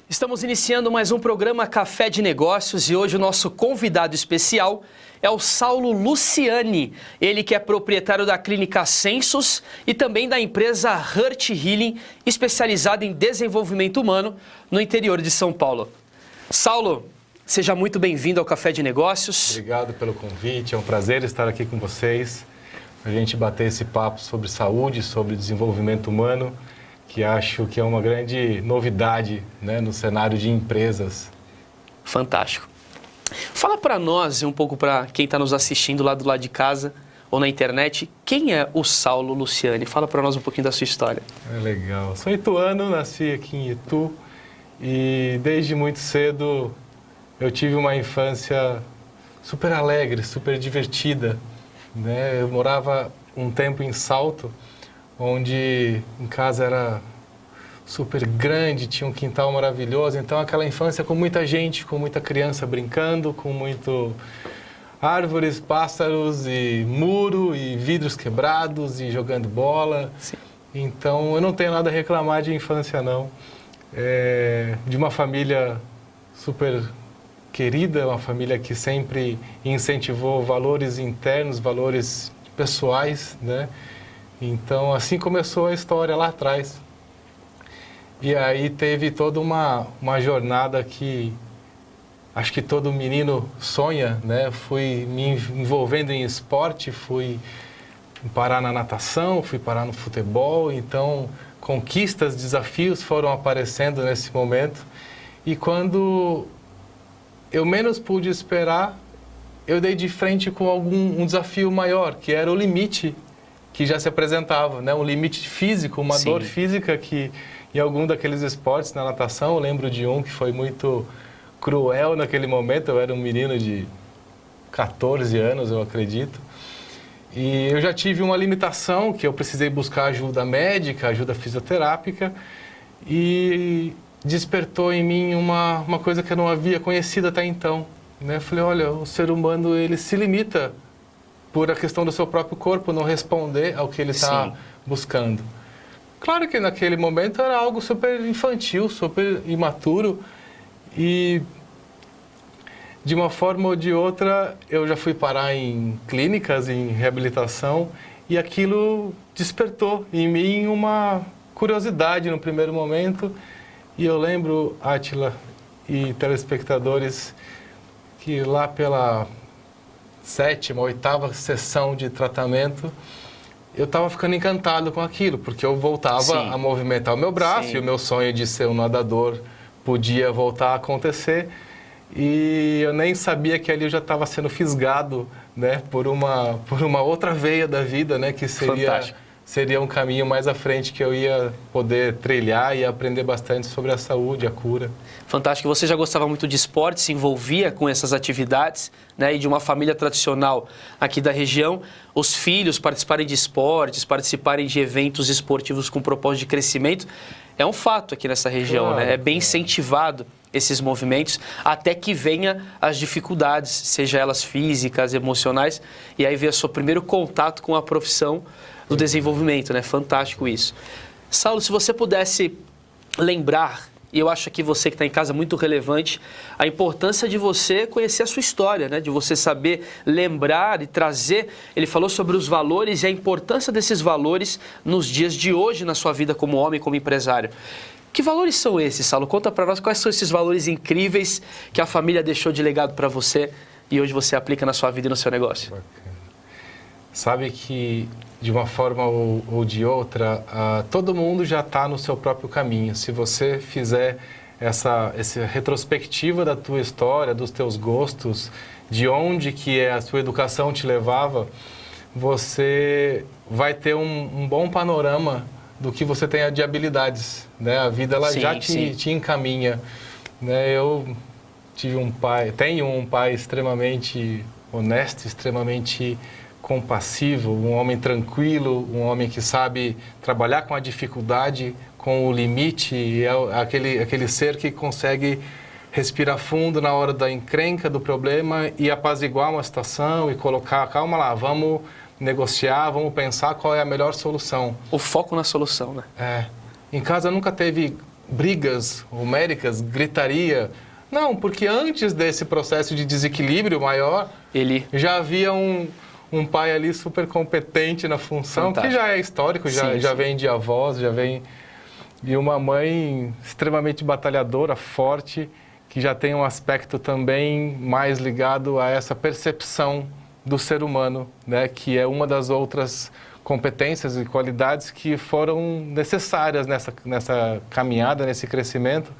Estamos iniciando mais um programa Café de Negócios e hoje o nosso convidado especial é o Saulo Luciani, ele que é proprietário da clínica Sensus e também da empresa Heart Healing, especializada em desenvolvimento humano no interior de São Paulo. Saulo, seja muito bem-vindo ao Café de Negócios. Obrigado pelo convite, é um prazer estar aqui com vocês, a gente bater esse papo sobre saúde, sobre desenvolvimento humano, que acho que é uma grande novidade, né, no cenário de empresas. Fantástico. Fala para nós, um pouco para quem está nos assistindo lá do lado de casa ou na internet, quem é o Saulo Luciani? Fala para nós um pouquinho da sua história. É legal. Sou ituano, nasci aqui em Itu e desde muito cedo eu tive uma infância super alegre, super divertida, né? Eu morava um tempo em Salto, onde em casa era super grande, tinha um quintal maravilhoso, então aquela infância com muita gente, com muita criança brincando, com muito árvores, pássaros e muro e vidros quebrados e jogando bola. Sim. Então eu não tenho nada a reclamar de infância não, de uma família super querida, uma família que sempre incentivou valores internos, valores pessoais, né? Então, assim começou a história lá atrás. E aí teve toda uma jornada que acho que todo menino sonha, né? Fui me envolvendo em esporte, fui parar na natação, fui parar no futebol. Então, conquistas, desafios foram aparecendo nesse momento. E quando eu menos pude esperar, eu dei de frente com um desafio maior, que era o limite que já se apresentava, né? Um limite físico, uma Sim. dor física que em algum daqueles esportes, na natação, eu lembro de um que foi muito cruel naquele momento, eu era um menino de 14 anos, eu acredito, e eu já tive uma limitação que eu precisei buscar ajuda médica, ajuda fisioterápica, e despertou em mim uma coisa que eu não havia conhecido até então, né? Eu falei, olha, o ser humano, ele se limita por a questão do seu próprio corpo não responder ao que ele está buscando. Claro que naquele momento era algo super infantil, super imaturo e de uma forma ou de outra eu já fui parar em clínicas, em reabilitação e aquilo despertou em mim uma curiosidade no primeiro momento e eu lembro, Átila e telespectadores, que lá pela 7ª, 8ª sessão de tratamento, eu estava ficando encantado com aquilo, porque eu voltava a movimentar o meu braço e o meu sonho de ser um nadador podia voltar a acontecer. E eu nem sabia que ali eu já estava sendo fisgado, né, por uma outra veia da vida, né, que seria um caminho mais à frente que eu ia poder trilhar e aprender bastante sobre a saúde, a cura. Fantástico. Você já gostava muito de esporte, se envolvia com essas atividades, né? E de uma família tradicional aqui da região, os filhos participarem de esportes, participarem de eventos esportivos com propósito de crescimento, é um fato aqui nessa região, claro, né? É bem incentivado esses movimentos até que venha as dificuldades, seja elas físicas, emocionais, e aí vem o seu primeiro contato com a profissão do desenvolvimento, né? Fantástico isso. Saulo, se você pudesse lembrar, e eu acho que você que está em casa muito relevante, a importância de você conhecer a sua história, né? De você saber lembrar e trazer. Ele falou sobre os valores e a importância desses valores nos dias de hoje na sua vida como homem, como empresário. Que valores são esses, Saulo? Conta para nós quais são esses valores incríveis que a família deixou de legado para você e hoje você aplica na sua vida e no seu negócio. Bacana. Sabe que, de uma forma ou de outra, todo mundo já está no seu próprio caminho. Se você fizer essa retrospectiva da tua história, dos teus gostos, de onde que a sua educação te levava, você vai ter um bom panorama do que você tem de habilidades, né? A vida ela já te encaminha, né? Eu tenho um pai extremamente honesto, extremamente compassivo, um homem tranquilo, um homem que sabe trabalhar com a dificuldade, com o limite, e é aquele ser que consegue respirar fundo na hora da encrenca, do problema e apaziguar uma situação e colocar, calma lá, vamos negociar, vamos pensar qual é a melhor solução. O foco na solução, né? É. Em casa nunca teve brigas homéricas, gritaria. Não, porque antes desse processo de desequilíbrio maior, já havia um pai ali super competente na função, fantástico, que já é histórico, já vem de avós, já vem... E uma mãe extremamente batalhadora, forte, que já tem um aspecto também mais ligado a essa percepção do ser humano, né? Que é uma das outras competências e qualidades que foram necessárias nessa caminhada, nesse crescimento,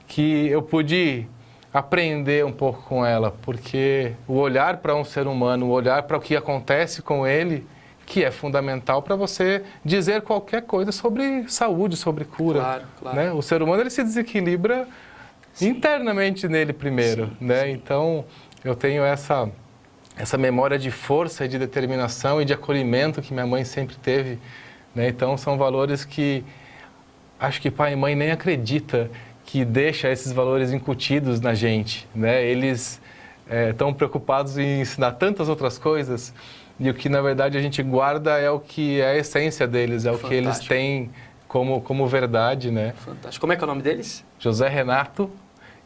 que eu pude aprender um pouco com ela, porque o olhar para um ser humano, o olhar para o que acontece com ele, que é fundamental para você dizer qualquer coisa sobre saúde, sobre cura. Claro, claro. Né? O ser humano ele se desequilibra internamente nele primeiro. Né? Então, eu tenho essa memória de força e de determinação e de acolhimento que minha mãe sempre teve. Né? Então, são valores que acho que pai e mãe nem acredita que deixa esses valores incutidos na gente. Né? Eles estão preocupados em ensinar tantas outras coisas e o que, na verdade, a gente guarda é o que é a essência deles, é fantástico, o que eles têm como verdade. Né? Fantástico. Como é que é o nome deles? José Renato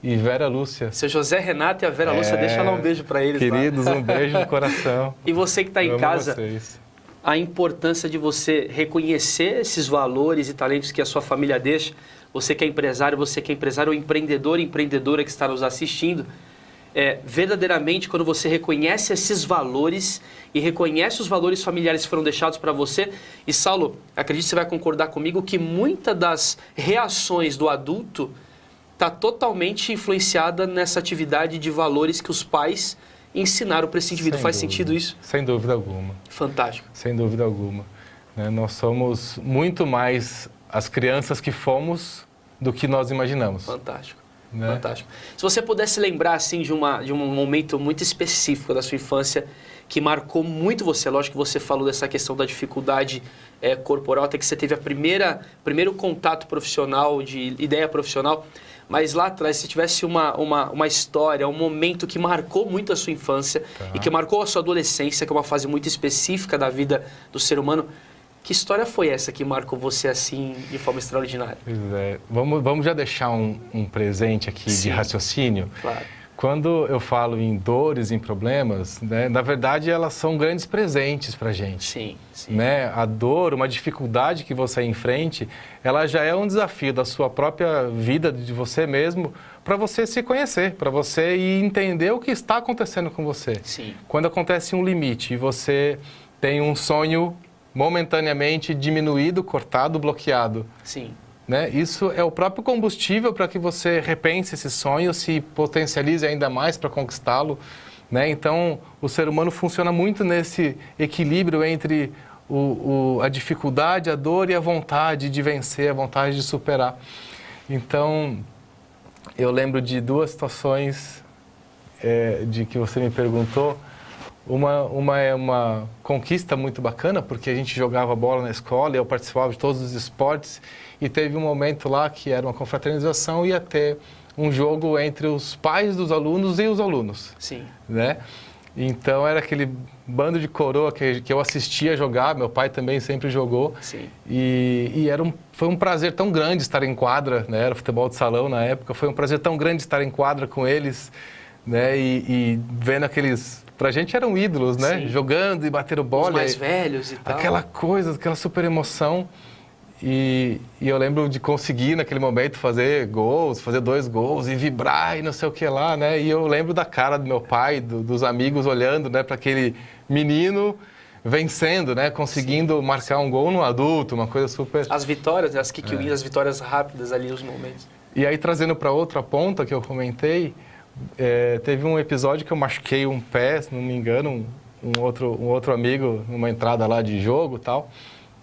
e Vera Lúcia. Seu José Renato e a Vera Lúcia, deixa lá um beijo para eles. Queridos, lá. Um beijo no coração. E você que está em casa, a importância de você reconhecer esses valores e talentos que a sua família deixa, você que é empresário ou empreendedor e empreendedora que está nos assistindo, verdadeiramente quando você reconhece esses valores e reconhece os valores familiares que foram deixados para você, e Saulo, acredito que você vai concordar comigo que muitas das reações do adulto está totalmente influenciada nessa atividade de valores que os pais ensinaram para esse indivíduo. Faz sentido isso? Sem dúvida alguma. Fantástico. Sem dúvida alguma. Nós somos muito mais as crianças que fomos do que nós imaginamos. Fantástico. Né? Fantástico. Se você pudesse lembrar assim, de um momento muito específico da sua infância que marcou muito você, lógico que você falou dessa questão da dificuldade corporal, até que você teve primeiro contato profissional, de ideia profissional, mas lá atrás, se tivesse uma história, um momento que marcou muito a sua infância e que marcou a sua adolescência, que é uma fase muito específica da vida do ser humano, que história foi essa que marcou você assim de forma extraordinária? Pois é. Vamos já deixar um presente aqui de raciocínio. Claro. Quando eu falo em dores, em problemas, né, na verdade elas são grandes presentes para a gente. Sim, sim. Né? A dor, uma dificuldade que você enfrente, ela já é um desafio da sua própria vida, de você mesmo, para você se conhecer, para você entender o que está acontecendo com você. Sim. Quando acontece um limite e você tem um sonho momentaneamente diminuído, cortado, bloqueado. Sim. Né? Isso é o próprio combustível para que você repense esse sonho, se potencialize ainda mais para conquistá-lo. Né? Então, o ser humano funciona muito nesse equilíbrio entre a dificuldade, a dor e a vontade de vencer, a vontade de superar. Então, eu lembro de duas situações de que você me perguntou. Uma é uma conquista muito bacana, porque a gente jogava bola na escola e eu participava de todos os esportes. E teve um momento lá que era uma confraternização e ia ter um jogo entre os pais dos alunos e os alunos. Sim. Né? Então era aquele bando de coroa que eu assistia jogar, meu pai também sempre jogou. Sim. E foi um prazer tão grande estar em quadra, né? Era futebol de salão na época, foi um prazer tão grande estar em quadra com eles, né? E vendo aqueles... Pra gente eram ídolos, né? Sim. Jogando e batendo bola. Os mais velhos e tal. Aquela coisa, aquela super emoção. E eu lembro de conseguir, naquele momento, fazer 2 gols e vibrar e não sei o que lá, né? E eu lembro da cara do meu pai, dos amigos olhando, né, para aquele menino vencendo, né? Conseguindo marcar um gol no adulto, uma coisa super... As vitórias, as kick wins, as vitórias rápidas ali, os momentos. E aí, trazendo para outra ponta que eu comentei, teve um episódio que eu machuquei um pé, se não me engano, um outro amigo numa entrada lá de jogo e tal.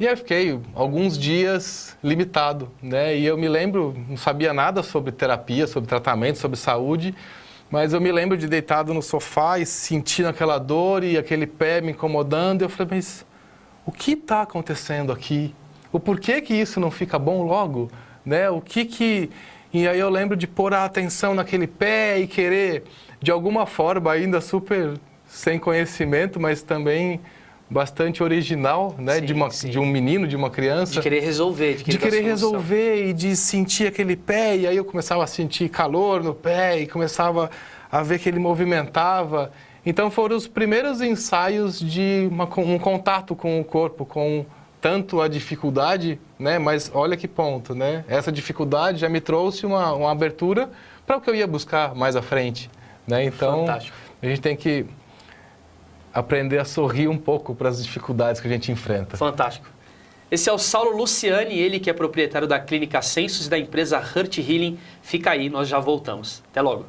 E aí eu fiquei alguns dias limitado, né? E eu me lembro, não sabia nada sobre terapia, sobre tratamento, sobre saúde, mas eu me lembro de deitado no sofá e sentindo aquela dor e aquele pé me incomodando. E eu falei, mas o que está acontecendo aqui? O porquê que isso não fica bom logo? Né? O que E aí eu lembro de pôr a atenção naquele pé e querer, de alguma forma, ainda super sem conhecimento, mas também bastante original, né? Sim. De um menino, de uma criança. De querer resolver. De querer resolver e de sentir aquele pé. E aí eu começava a sentir calor no pé e começava a ver que ele movimentava. Então foram os primeiros ensaios de um contato com o corpo, com tanto a dificuldade, né? Mas olha que ponto, né? Essa dificuldade já me trouxe uma abertura para o que eu ia buscar mais à frente, né? Então, fantástico. A gente tem que aprender a sorrir um pouco para as dificuldades que a gente enfrenta. Fantástico. Esse é o Saulo Luciani, ele que é proprietário da Clínica Sensus e da empresa Heart Healing. Fica aí, nós já voltamos. Até logo.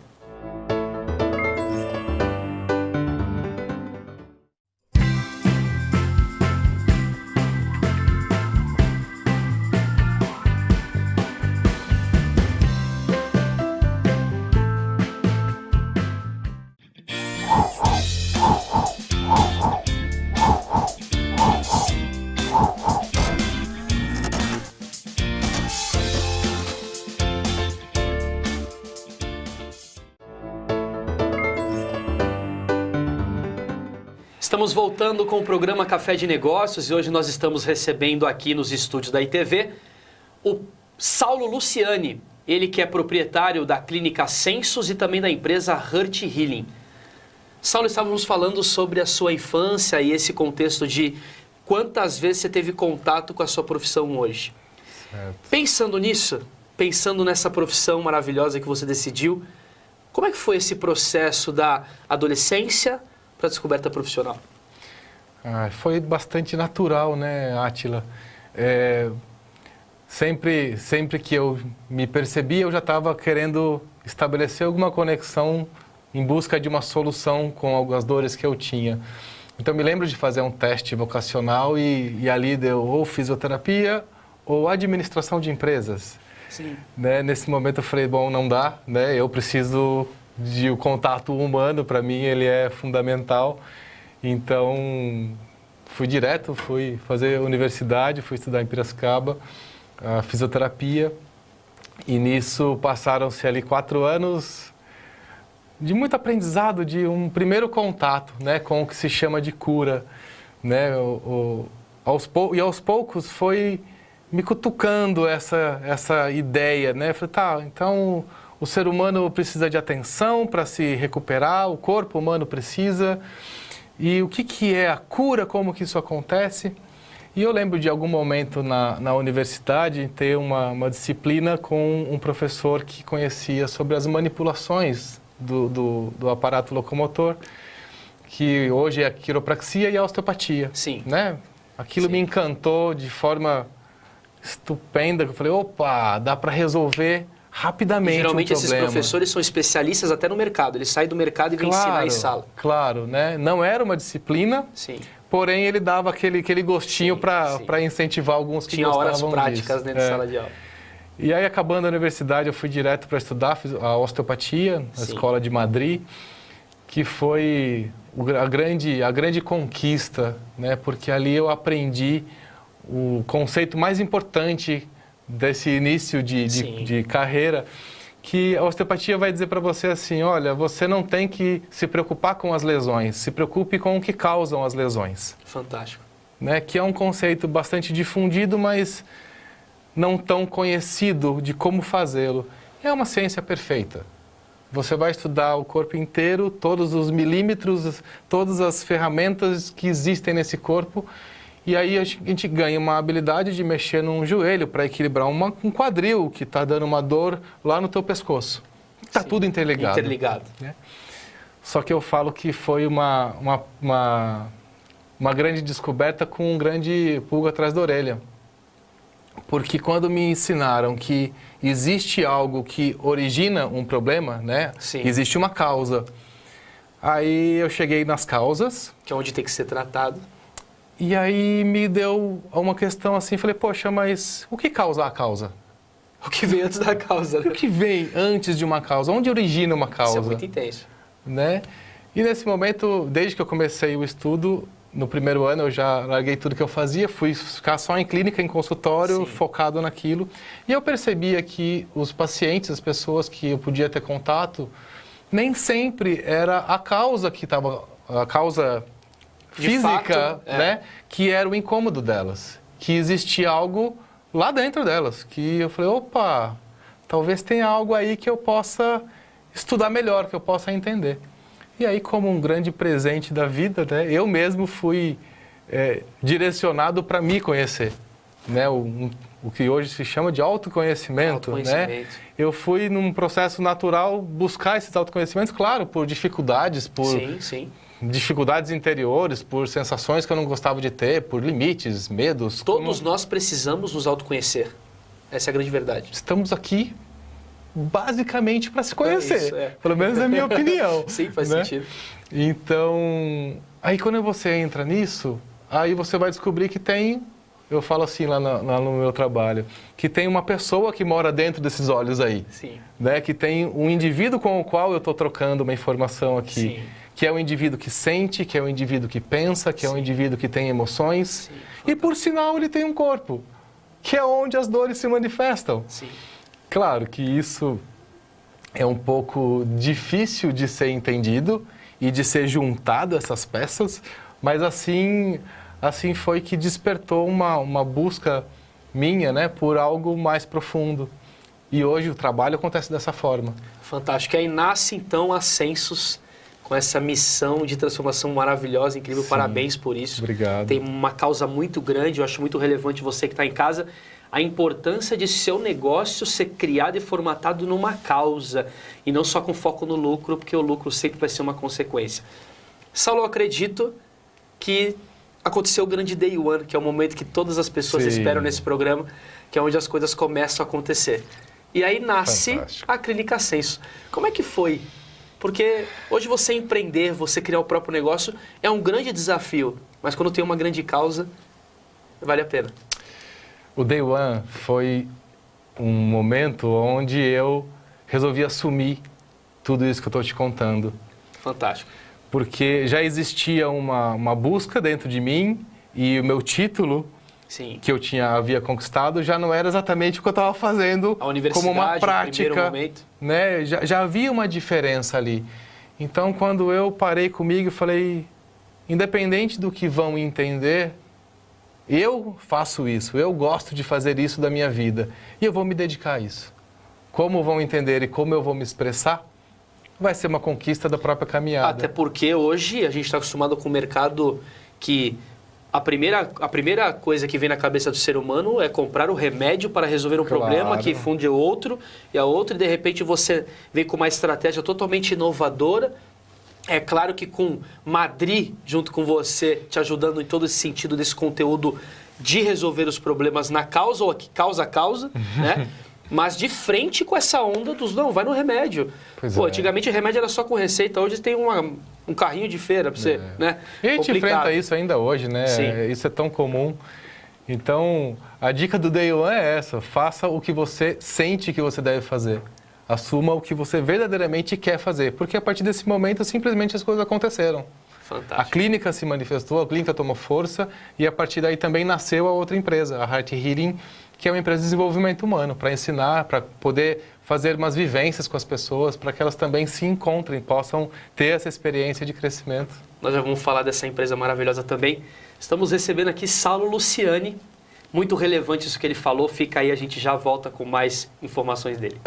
Estamos voltando com o programa Café de Negócios e hoje nós estamos recebendo aqui nos estúdios da ITV o Saulo Luciani, ele que é proprietário da Clínica Sensus e também da empresa Heart Healing. Saulo, estávamos falando sobre a sua infância e esse contexto de quantas vezes você teve contato com a sua profissão hoje. Certo. Pensando nisso, pensando nessa profissão maravilhosa que você decidiu, como é que foi esse processo da adolescência para a descoberta profissional? Foi bastante natural, né, Átila? Sempre que eu me percebia, eu já estava querendo estabelecer alguma conexão em busca de uma solução com algumas dores que eu tinha. Então, me lembro de fazer um teste vocacional e ali deu ou fisioterapia ou administração de empresas. Sim. Né? Nesse momento eu falei, bom, não dá, né? Eu preciso de o contato humano, para mim ele é fundamental. Então, fui fazer universidade, fui estudar em Piracicaba, a fisioterapia, e nisso passaram-se ali 4 anos de muito aprendizado, de um primeiro contato, né, com o que se chama de cura, né, aos poucos foi me cutucando essa ideia, né, falei, tá, então o ser humano precisa de atenção para se recuperar, o corpo humano precisa. E o que é a cura, como que isso acontece? E eu lembro de algum momento na universidade ter uma disciplina com um professor que conhecia sobre as manipulações do aparato locomotor, que hoje é a quiropraxia e a osteopatia. Sim. Né? Aquilo Sim. me encantou de forma estupenda, que eu falei, opa, dá para resolver rapidamente Geralmente esses problema. Professores são especialistas até no mercado. Eles saem do mercado e vêm ensinar em sala. Claro, né? Não era uma disciplina, Sim. porém ele dava aquele gostinho para incentivar alguns que tinha gostavam horas práticas disso. dentro da sala de aula. E aí, acabando a universidade, eu fui direto para estudar a osteopatia, na Escola de Madrid, que foi a grande conquista, né? Porque ali eu aprendi o conceito mais importante desse início de carreira, que a osteopatia vai dizer para você assim, olha, você não tem que se preocupar com as lesões, se preocupe com o que causam as lesões. Fantástico. Né? Que é um conceito bastante difundido, mas não tão conhecido de como fazê-lo. É uma ciência perfeita. Você vai estudar o corpo inteiro, todos os milímetros, todas as ferramentas que existem nesse corpo, e aí a gente ganha uma habilidade de mexer num joelho para equilibrar um quadril que está dando uma dor lá no teu pescoço. Está tudo interligado. Né? Só que eu falo que foi uma grande descoberta com um grande pulga atrás da orelha. Porque quando me ensinaram que existe algo que origina um problema, né? Sim. Existe uma causa. Aí eu cheguei nas causas. Que é onde tem que ser tratado. E aí me deu uma questão assim, falei, poxa, mas o que causa a causa? O que vem antes da causa, né? O que vem antes de uma causa? Onde origina uma causa? Isso é muito intenso. Né? E nesse momento, desde que eu comecei o estudo, no primeiro ano eu já larguei tudo que eu fazia, fui ficar só em clínica, em consultório, focado naquilo. E eu percebia que os pacientes, as pessoas que eu podia ter contato, nem sempre era a causa que estava, a causa física, fato, né, que era o incômodo delas. Que existia algo lá dentro delas, que eu falei, opa, talvez tenha algo aí que eu possa estudar melhor, que eu possa entender. E aí, como um grande presente da vida, né, eu mesmo fui direcionado para me conhecer, né, o que hoje se chama de autoconhecimento, né? Eu fui num processo natural buscar esses autoconhecimentos, claro, por dificuldades, por dificuldades interiores, por sensações que eu não gostava de ter, por limites, medos. Todos nós precisamos nos autoconhecer. Essa é a grande verdade. Estamos aqui basicamente para se conhecer, É isso, pelo menos na minha opinião. Sim, faz né? sentido. Então, aí quando você entra nisso, aí você vai descobrir que tem, eu falo assim lá no meu trabalho, que tem uma pessoa que mora dentro desses olhos aí. Sim. Né? Que tem um indivíduo com o qual eu estou trocando uma informação aqui. Sim. Que é o indivíduo que sente, que é o indivíduo que pensa, que é o indivíduo que tem emoções. Sim. E por sinal ele tem um corpo, que é onde as dores se manifestam. Sim. Claro que isso é um pouco difícil de ser entendido e de ser juntado essas peças, mas assim foi que despertou uma busca minha, né, por algo mais profundo. E hoje o trabalho acontece dessa forma. Fantástico. E aí nasce então a Sensus com essa missão de transformação maravilhosa, incrível. Sim. Parabéns por isso. Obrigado. Tem uma causa muito grande, eu acho muito relevante você que está em casa, a importância de seu negócio ser criado e formatado numa causa e não só com foco no lucro, porque o lucro sempre vai ser uma consequência. Saulo, eu acredito que aconteceu o grande Day One, que é o momento que todas as pessoas esperam nesse programa, que é onde as coisas começam a acontecer. E aí nasce Fantástico. a Clínica Sensus. Como é que foi? Porque hoje você empreender, você criar o próprio negócio é um grande desafio, mas quando tem uma grande causa, vale a pena. O Day One foi um momento onde eu resolvi assumir tudo isso que eu estou te contando. Fantástico. Porque já existia uma busca dentro de mim e o meu título que eu havia conquistado já não era exatamente o que eu estava fazendo como uma prática. Né? Já havia uma diferença ali. Então, quando eu parei comigo e falei, independente do que vão entender, eu faço isso, eu gosto de fazer isso da minha vida e eu vou me dedicar a isso. Como vão entender e como eu vou me expressar, vai ser uma conquista da própria caminhada. Até porque hoje a gente está acostumado com um mercado que a primeira coisa que vem na cabeça do ser humano é comprar o remédio para resolver um problema que funde outro e de repente você vem com uma estratégia totalmente inovadora. É claro que com Madri junto com você, te ajudando em todo esse sentido desse conteúdo de resolver os problemas na causa ou aqui causa a causa, né? Mas de frente com essa onda dos, não, vai no remédio. Pô, antigamente o remédio era só com receita, hoje tem um carrinho de feira para você, né? E a gente enfrenta isso ainda hoje, né? Sim. Isso é tão comum. Então, a dica do Day One é essa, faça o que você sente que você deve fazer. Assuma o que você verdadeiramente quer fazer, porque a partir desse momento simplesmente as coisas aconteceram. Fantástico. A clínica se manifestou, a clínica tomou força e a partir daí também nasceu a outra empresa, a Heart Healing, que é uma empresa de desenvolvimento humano, para ensinar, para poder fazer umas vivências com as pessoas, para que elas também se encontrem, possam ter essa experiência de crescimento. Nós já vamos falar dessa empresa maravilhosa também. Estamos recebendo aqui Saulo Luciani, muito relevante isso que ele falou, fica aí, a gente já volta com mais informações dele.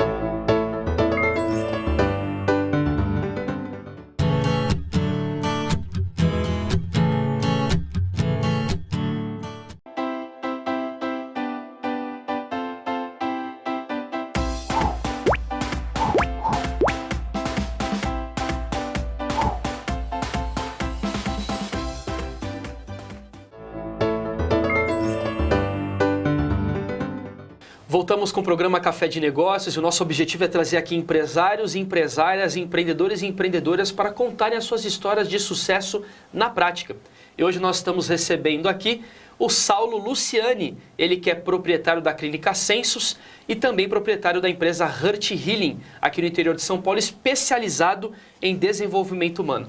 Voltamos com o programa Café de Negócios e o nosso objetivo é trazer aqui empresários, empresárias, empreendedores e empreendedoras para contarem as suas histórias de sucesso na prática. E hoje nós estamos recebendo aqui o Saulo Luciani, ele que é proprietário da Clínica Sensus e também proprietário da empresa Heart Healing, aqui no interior de São Paulo, especializado em desenvolvimento humano.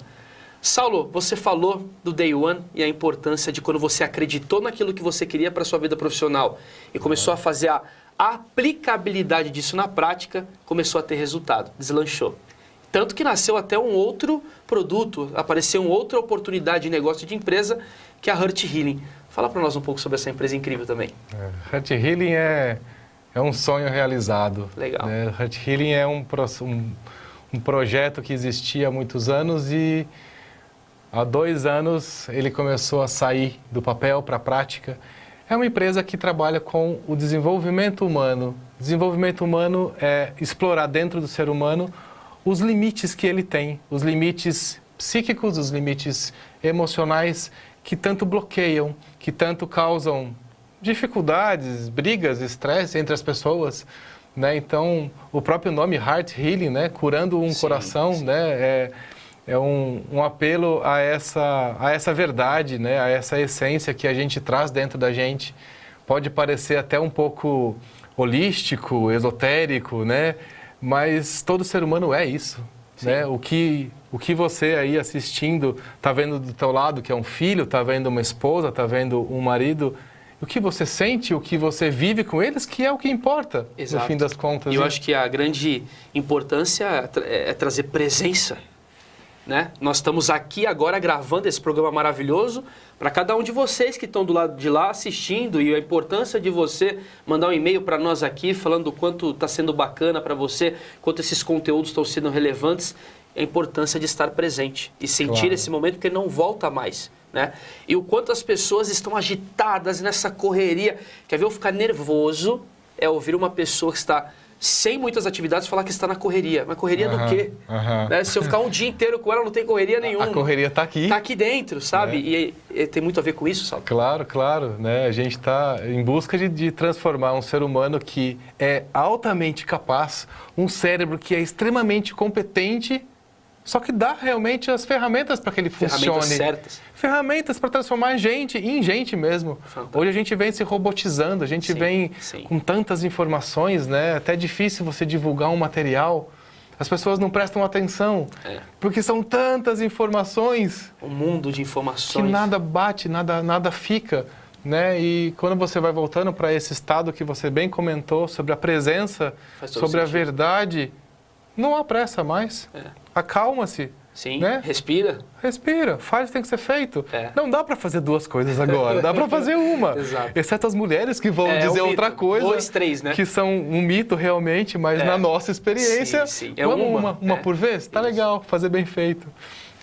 Saulo, você falou do Day One e a importância de quando você acreditou naquilo que você queria para sua vida profissional e começou a fazer a aplicabilidade disso na prática, começou a ter resultado, deslanchou. Tanto que nasceu até um outro produto, apareceu uma outra oportunidade de negócio de empresa, que é a Heart Healing. Fala para nós um pouco sobre essa empresa incrível também. Heart Healing é um sonho realizado. Legal. Heart Healing é um projeto que existia há muitos anos e há 2 anos ele começou a sair do papel para a prática. É uma empresa que trabalha com o desenvolvimento humano. Desenvolvimento humano é explorar dentro do ser humano os limites que ele tem, os limites psíquicos, os limites emocionais que tanto bloqueiam, que tanto causam dificuldades, brigas, estresse entre as pessoas, né? Então, o próprio nome Heart Healing, né? Curando um coração, sim. né? É um apelo a essa verdade, né? A essa essência que a gente traz dentro da gente. Pode parecer até um pouco holístico, esotérico, né? Mas todo ser humano é isso, né? O que você aí assistindo está vendo do teu lado, que é um filho, está vendo uma esposa, está vendo um marido, o que você sente, o que você vive com eles, que é o que importa, Exato. no fim das contas. E eu acho que a grande importância é trazer presença, né? Nós estamos aqui agora gravando esse programa maravilhoso para cada um de vocês que estão do lado de lá assistindo, e a importância de você mandar um e-mail para nós aqui falando o quanto está sendo bacana para você, quanto esses conteúdos estão sendo relevantes, a importância de estar presente e sentir esse momento, porque não volta mais, né? E o quanto as pessoas estão agitadas nessa correria. Quer ver eu ficar nervoso? É ouvir uma pessoa que está sem muitas atividades falar que está na correria. Mas correria do quê? Né? Se eu ficar um dia inteiro com ela, não tem correria nenhuma. A correria está aqui. Está aqui dentro, sabe? E tem muito a ver com isso, sabe? Claro, claro. Né? A gente está em busca de transformar um ser humano que é altamente capaz, um cérebro que é extremamente competente, só que dá realmente as ferramentas para que ele funcione. Ferramentas certas. Ferramentas para transformar a gente em gente mesmo. Fantástico. Hoje a gente vem se robotizando, a gente vem com tantas informações, né? Até é difícil você divulgar um material. As pessoas não prestam atenção, porque são tantas informações. Um mundo de informações. Que nada bate, nada fica. Né? E quando você vai voltando para esse estado que você bem comentou, sobre a presença, sobre a verdade, não há pressa mais. Acalma-se. Sim, né? Respira. Respira, faz o que tem que ser feito. É. Não dá para fazer 2 coisas agora, dá para fazer uma. Exato. Exceto as mulheres que vão dizer um outra mito. coisa. 2, 3, né? Que são um mito realmente, mas na nossa experiência, sim. vamos uma por vez? Tá legal, fazer bem feito.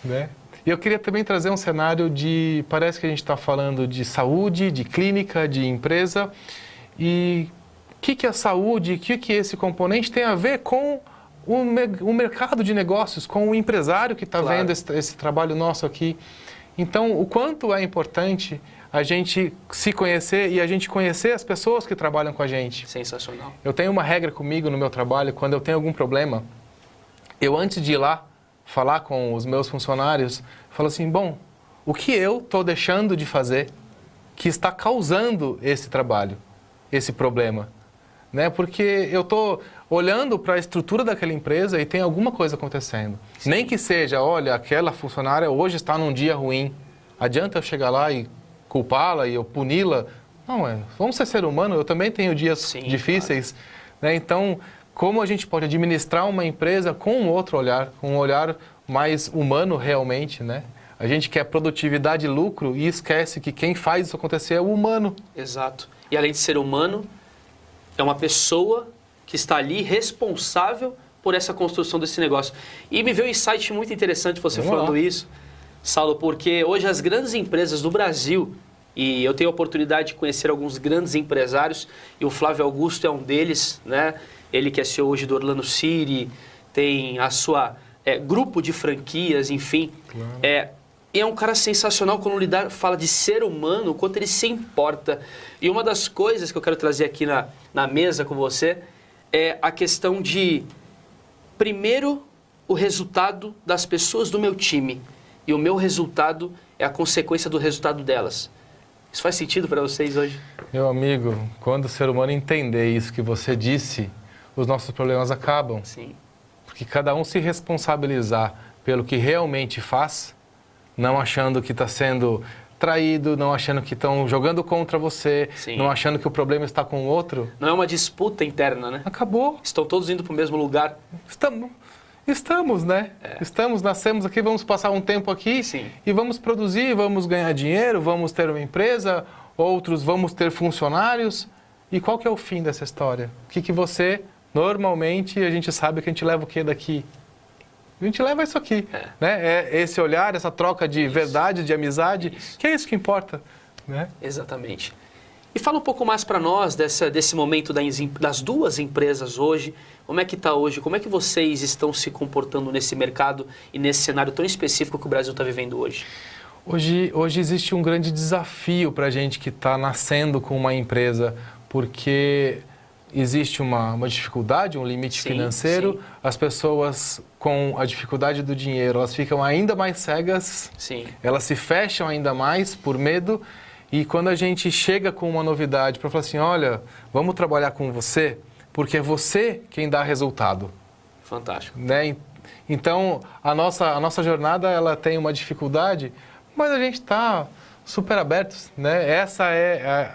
Né? E eu queria também trazer um cenário de, parece que a gente está falando de saúde, de clínica, de empresa. E o que a saúde, o que esse componente tem a ver com o mercado de negócios, com o empresário que está vendo esse trabalho nosso aqui. Então, o quanto é importante a gente se conhecer e a gente conhecer as pessoas que trabalham com a gente. Sensacional. Eu tenho uma regra comigo no meu trabalho, quando eu tenho algum problema, eu antes de ir lá falar com os meus funcionários, falo assim, bom, o que eu estou deixando de fazer que está causando esse trabalho, esse problema? Né? Porque eu estou olhando para a estrutura daquela empresa e tem alguma coisa acontecendo. Sim. Nem que seja, olha, aquela funcionária hoje está num dia ruim. Adianta eu chegar lá e culpá-la e eu puni-la? Não, vamos ser humano, eu também tenho dias difíceis. Claro. Né? Então, como a gente pode administrar uma empresa com um outro olhar, com um olhar mais humano realmente, né? A gente quer produtividade e lucro e esquece que quem faz isso acontecer é o humano. Exato. E além de ser humano, é uma pessoa que está ali responsável por essa construção desse negócio. E me veio um insight muito interessante você falando isso, Saulo, porque hoje as grandes empresas do Brasil, e eu tenho a oportunidade de conhecer alguns grandes empresários, e o Flávio Augusto é um deles, né? Ele que é CEO hoje do Orlando City, tem a sua grupo de franquias, enfim. Claro. E é um cara sensacional quando fala de ser humano, o quanto ele se importa. E uma das coisas que eu quero trazer aqui na mesa com você é a questão de, primeiro, o resultado das pessoas do meu time. E o meu resultado é a consequência do resultado delas. Isso faz sentido para vocês hoje? Meu amigo, quando o ser humano entender isso que você disse, os nossos problemas acabam. Sim. Porque cada um se responsabilizar pelo que realmente faz, não achando que está sendo traído, não achando que estão jogando contra você, Sim. não achando que o problema está com o outro. Não é uma disputa interna, né? Acabou. Estão todos indo para o mesmo lugar. Estamos, né? Estamos, nascemos aqui, vamos passar um tempo aqui. Sim. E vamos produzir, vamos ganhar dinheiro, vamos ter uma empresa, outros vamos ter funcionários. E qual que é o fim dessa história? O que você, normalmente, a gente sabe que a gente leva o que daqui? A gente leva isso aqui, né? É esse olhar, essa troca de verdade, de amizade, que é isso que importa, né? Exatamente. E fala um pouco mais para nós desse momento das duas empresas hoje. Como é que está hoje? Como é que vocês estão se comportando nesse mercado e nesse cenário tão específico que o Brasil está vivendo hoje? Hoje existe um grande desafio para a gente que está nascendo com uma empresa, porque existe uma dificuldade, um limite financeiro. Sim. As pessoas com a dificuldade do dinheiro, elas ficam ainda mais cegas, Sim. Elas se fecham ainda mais por medo. E quando a gente chega com uma novidade para falar assim, olha, vamos trabalhar com você, porque é você quem dá resultado. Fantástico. Né? Então, a nossa jornada ela tem uma dificuldade, mas a gente está super abertos, né? Essa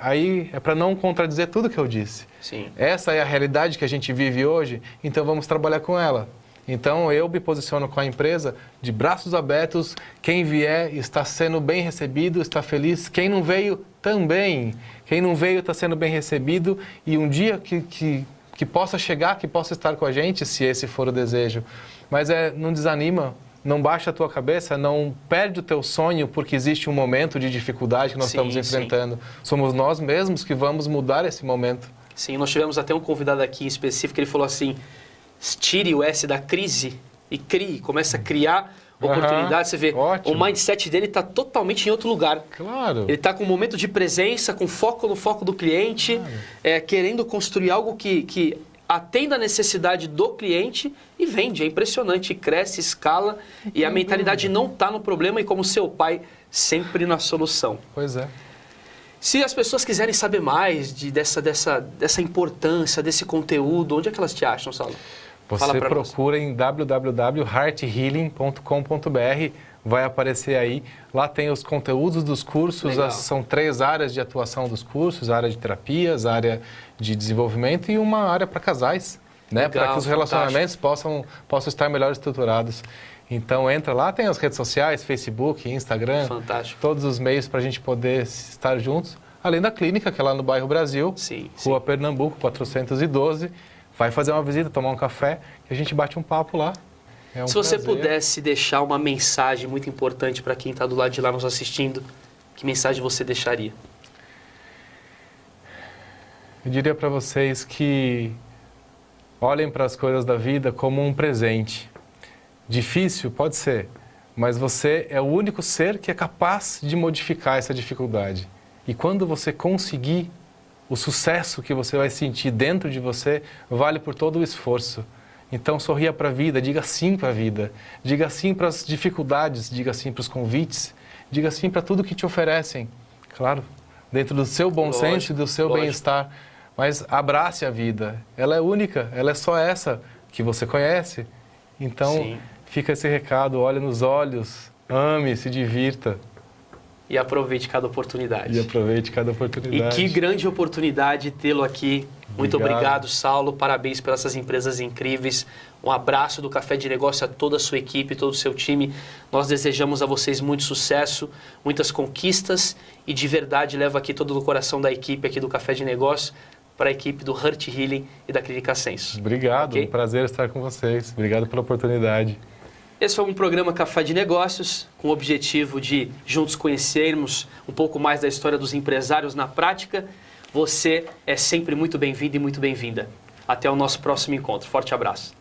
aí é para não contradizer tudo que eu disse. Sim. Essa é a realidade que a gente vive hoje, então vamos trabalhar com ela. Então eu me posiciono com a empresa de braços abertos, quem vier está sendo bem recebido, está feliz, quem não veio também. Quem não veio está sendo bem recebido e um dia que possa chegar, que possa estar com a gente, se esse for o desejo. Mas não desanima. Não baixa a tua cabeça, não perde o teu sonho porque existe um momento de dificuldade que nós estamos enfrentando. Somos nós mesmos que vamos mudar esse momento. Sim, nós tivemos até um convidado aqui em específico, ele falou assim, tire o S da crise e crie, começa a criar oportunidades. Você vê, ótimo. O mindset dele está totalmente em outro lugar. Claro. Ele está com um momento de presença, com foco no foco do cliente, querendo construir algo que atenda a necessidade do cliente e vende. É impressionante, cresce, escala e a mentalidade não está no problema e como seu pai, sempre na solução. Pois é. Se as pessoas quiserem saber mais dessa importância, desse conteúdo, onde é que elas te acham, Saulo? Você procura em www.hearthealing.com.br, vai aparecer aí. Lá tem os conteúdos dos cursos, são 3 áreas de atuação dos cursos, a área de terapias, a área de desenvolvimento e uma área para casais, né? Para que os relacionamentos possam estar melhor estruturados. Então entra lá, tem as redes sociais, Facebook, Instagram, todos os meios para a gente poder estar juntos. Além da clínica, que é lá no bairro Brasil, Rua Pernambuco, 412. Vai fazer uma visita, tomar um café, que a gente bate um papo lá. Se você pudesse deixar uma mensagem muito importante para quem está do lado de lá nos assistindo, que mensagem você deixaria? Eu diria para vocês que olhem para as coisas da vida como um presente. Difícil? Pode ser, mas você é o único ser que é capaz de modificar essa dificuldade. E quando você conseguir, o sucesso que você vai sentir dentro de você vale por todo o esforço. Então sorria para a vida, diga sim para a vida, diga sim para as dificuldades, diga sim para os convites, diga sim para tudo que te oferecem. Claro, dentro do seu bom senso e do seu bem-estar, mas abrace a vida. Ela é única, ela é só essa que você conhece. Então fica esse recado, olhe nos olhos, ame, se divirta. E aproveite cada oportunidade. E que grande oportunidade tê-lo aqui. Muito obrigado, Saulo. Parabéns pelas essas empresas incríveis. Um abraço do Café de Negócio a toda a sua equipe, todo o seu time. Nós desejamos a vocês muito sucesso, muitas conquistas e de verdade levo aqui todo o coração da equipe aqui do Café de Negócio para a equipe do Heart Healing e da Clínica Senso. Obrigado, um prazer estar com vocês. Obrigado pela oportunidade. Esse foi um programa Café de Negócios, com o objetivo de juntos conhecermos um pouco mais da história dos empresários na prática. Você é sempre muito bem-vindo e muito bem-vinda. Até o nosso próximo encontro. Forte abraço.